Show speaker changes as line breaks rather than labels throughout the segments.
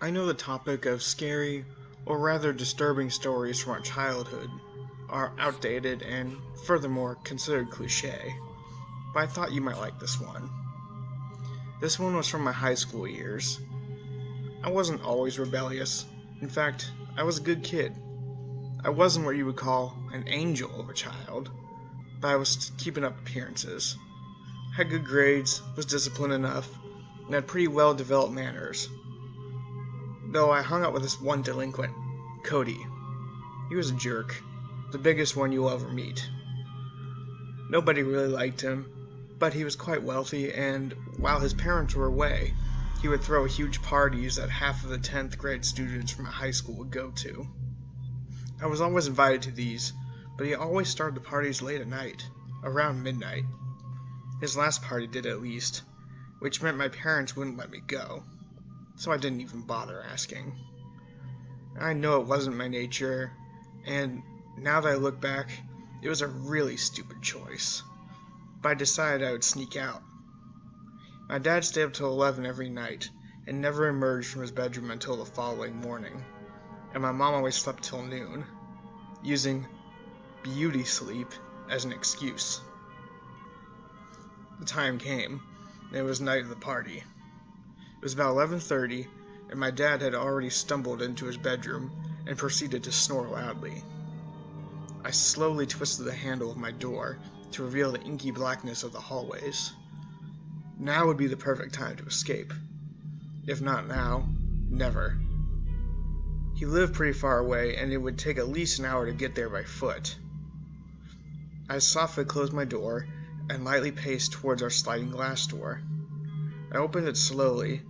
I know the topic of scary, or rather disturbing stories from our childhood are outdated and, furthermore, considered cliché, but I thought you might like this one. This one was from my high school years. I wasn't always rebellious. In fact, I was a good kid. I wasn't what you would call an angel of a child, but I was keeping up appearances. Had good grades, was disciplined enough, and had pretty well-developed manners. Though I hung out with this one delinquent, Cody. He was a jerk, the biggest one you'll ever meet. Nobody really liked him, but he was quite wealthy, and while his parents were away, he would throw huge parties that half of the 10th grade students from my high school would go to. I was always invited to these, but he always started the parties late at night, around midnight. His last party did at least, which meant my parents wouldn't let me go, so I didn't even bother asking. I know it wasn't my nature, and now that I look back, it was a really stupid choice, but I decided I would sneak out. My dad stayed up till 11 every night, and never emerged from his bedroom until the following morning, and my mom always slept till noon, using beauty sleep as an excuse. The time came, and it was night of the party. It was about 11:30, and my dad had already stumbled into his bedroom and proceeded to snore loudly. I slowly twisted the handle of my door to reveal the inky blackness of the hallways. Now would be the perfect time to escape. If not now, never. He lived pretty far away, and it would take at least an hour to get there by foot. I softly closed my door and lightly paced towards our sliding glass door. I opened it slowly,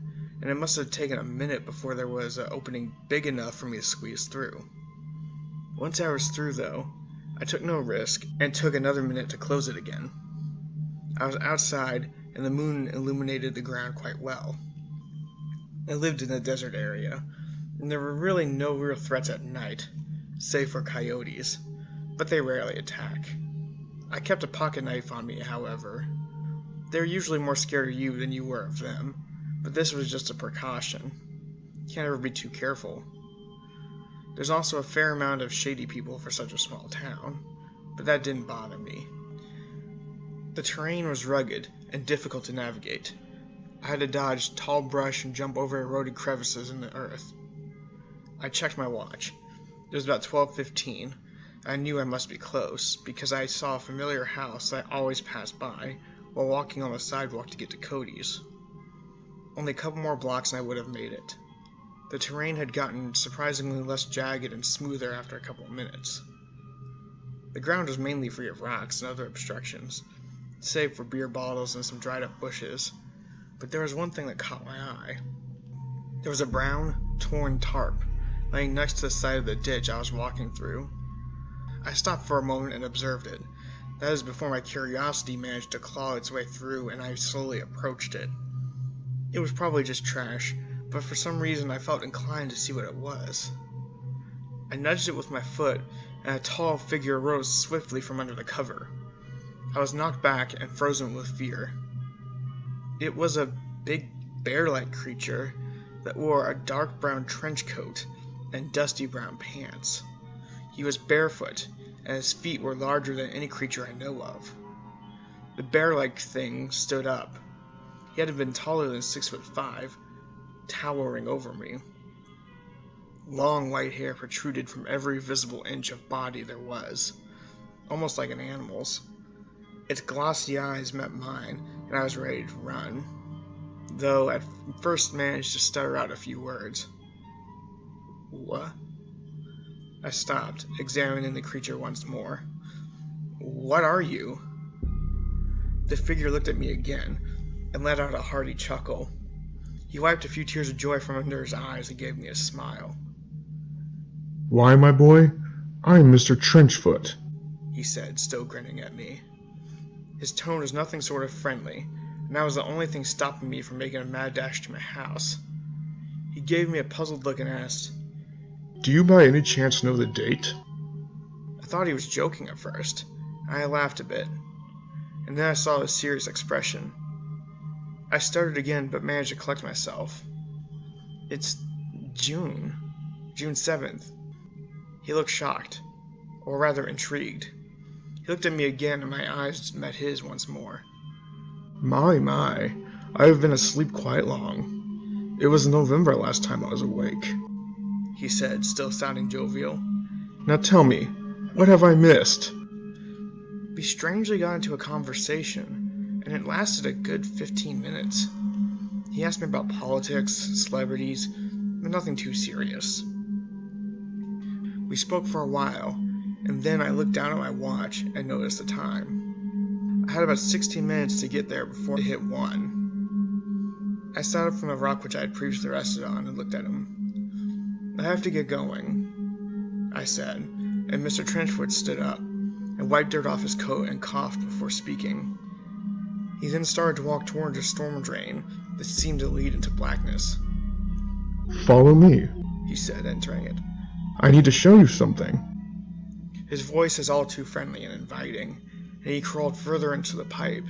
and it must have taken a minute before there was an opening big enough for me to squeeze through. Once I was through, though, I took no risk and took another minute to close it again. I was outside, and the moon illuminated the ground quite well. I lived in a desert area, and there were really no real threats at night, save for coyotes, but they rarely attack. I kept a pocket knife on me, however. They're usually more scared of you than you were of them, but this was just a precaution. Can't ever be too careful. There's also a fair amount of shady people for such a small town, but that didn't bother me. The terrain was rugged and difficult to navigate. I had to dodge tall brush and jump over eroded crevices in the earth. I checked my watch. It was about 12:15. I knew I must be close, because I saw a familiar house that I always passed by while walking on the sidewalk to get to Cody's. Only a couple more blocks and I would have made it. The terrain had gotten surprisingly less jagged and smoother after a couple of minutes. The ground was mainly free of rocks and other obstructions, save for beer bottles and some dried up bushes, but there was one thing that caught my eye. There was a brown, torn tarp laying next to the side of the ditch I was walking through. I stopped for a moment and observed it. That is before my curiosity managed to claw its way through and I slowly approached it. It was probably just trash, but for some reason I felt inclined to see what it was. I nudged it with my foot, and a tall figure rose swiftly from under the cover. I was knocked back and frozen with fear. It was a big bear-like creature that wore a dark brown trench coat and dusty brown pants. He was barefoot, and his feet were larger than any creature I know of. The bear-like thing stood up. He had been taller than 6'5", towering over me. Long white hair protruded from every visible inch of body there was, almost like an animal's. Its glossy eyes met mine, and I was ready to run, though at first managed to stutter out a few words. What? I stopped, examining the creature once more. What are you? The figure looked at me again, and let out a hearty chuckle. He wiped a few tears of joy from under his eyes and gave me a smile.
Why, my boy, I'm Mr. Trenchfoot,
he said, still grinning at me. His tone was nothing sort of friendly, and that was the only thing stopping me from making a mad dash to my house. He gave me a puzzled look and asked,
Do you by any chance know the date?
I thought he was joking at first. I laughed a bit, and then I saw his serious expression. I started again, but managed to collect myself. It's June 7th. He looked shocked, or rather intrigued. He looked at me again, and my eyes met his once more.
My, I have been asleep quite long. It was November last time I was awake,
he said, still sounding jovial.
Now tell me, what have I missed?
We strangely got into a conversation, and it lasted a good 15 minutes. He asked me about politics, celebrities, but nothing too serious. We spoke for a while, and then I looked down at my watch and noticed the time. I had about 16 minutes to get there before it hit 1. I sat up from the rock which I had previously rested on and looked at him. I have to get going, I said, and Mr. Trenchfoot stood up and wiped dirt off his coat and coughed before speaking. He then started to walk towards a storm drain that seemed to lead into blackness.
Follow me,
he said, entering it.
I need to show you something.
His voice is all too friendly and inviting, and he crawled further into the pipe,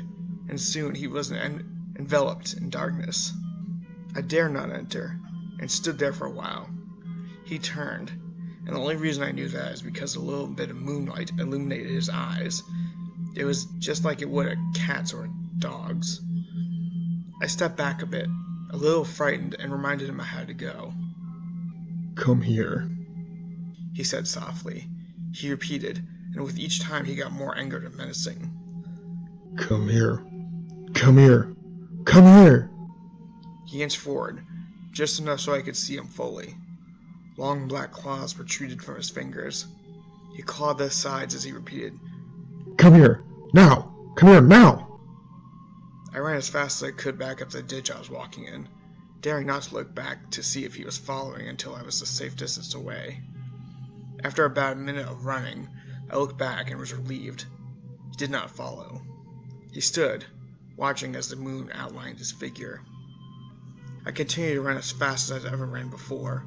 and soon he was enveloped in darkness. I dared not enter, and stood there for a while. He turned, and the only reason I knew that is because a little bit of moonlight illuminated his eyes. It was just like it would a cat's or a dog's. I stepped back a bit, a little frightened, and reminded him I had to go.
Come here,
he said softly. He repeated, and with each time he got more angered and menacing.
Come here. Come here. Come here.
He inched forward, just enough so I could see him fully. Long black claws protruded from his fingers. He clawed the sides as he repeated,
Come here. Now. Come here now.
I ran as fast as I could back up the ditch I was walking in, daring not to look back to see if he was following until I was a safe distance away. After about a minute of running, I looked back and was relieved. He did not follow. He stood, watching as the moon outlined his figure. I continued to run as fast as I'd ever ran before.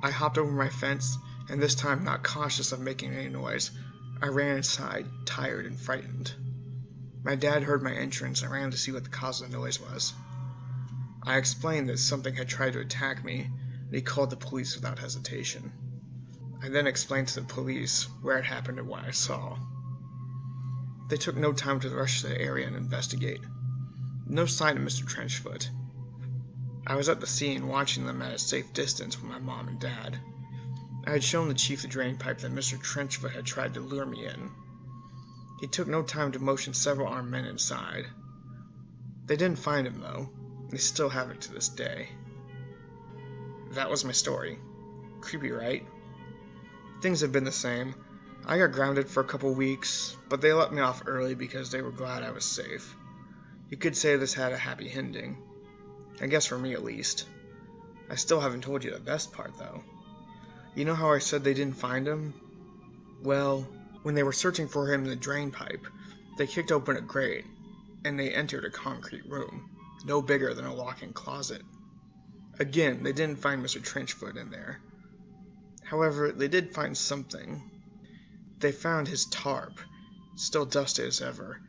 I hopped over my fence, and this time not conscious of making any noise, I ran inside, tired and frightened. My dad heard my entrance and ran to see what the cause of the noise was. I explained that something had tried to attack me, and he called the police without hesitation. I then explained to the police where it happened and what I saw. They took no time to rush to the area and investigate. No sign of Mr. Trenchfoot. I was at the scene watching them at a safe distance from my mom and dad. I had shown the chief the drain pipe that Mr. Trenchfoot had tried to lure me in. He took no time to motion several armed men inside. They didn't find him, though. They still have it to this day. That was my story. Creepy, right? Things have been the same. I got grounded for a couple weeks, but they let me off early because they were glad I was safe. You could say this had a happy ending. I guess for me at least. I still haven't told you the best part, though. You know how I said they didn't find him? Well, when they were searching for him in the drain pipe, they kicked open a grate, and they entered a concrete room, no bigger than a walk-in closet. Again, they didn't find Mr. Trenchfoot in there. However, they did find something. They found his tarp, still dusty as ever,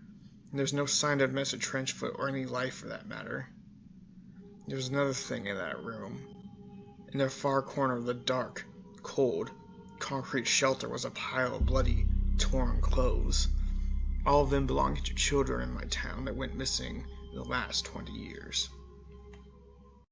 and there's no sign of Mr. Trenchfoot or any life for that matter. There was another thing in that room. In the far corner of the dark, cold, concrete shelter was a pile of bloody, torn clothes. All of them belonged to children in my town that went missing in the last 20 years.